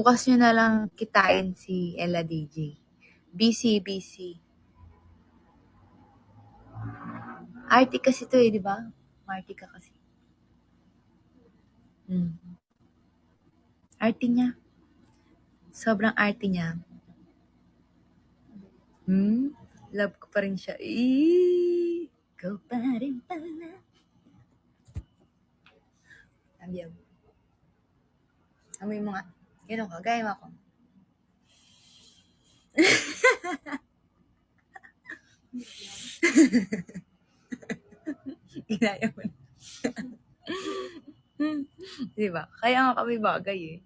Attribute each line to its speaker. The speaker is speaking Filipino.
Speaker 1: Bukas nyo na lang kitain si Ella DJ. Busy. Arty kasi to di ba? Arty ka kasi. Arty niya. Sobrang arty niya. Love ko pa rin siya. Ikaw pa rin pala. Sabihan mo. Amoy mga, yun ako, gaya mo ako. Ginaya mo na. Diba? Kaya nga kami bagay eh.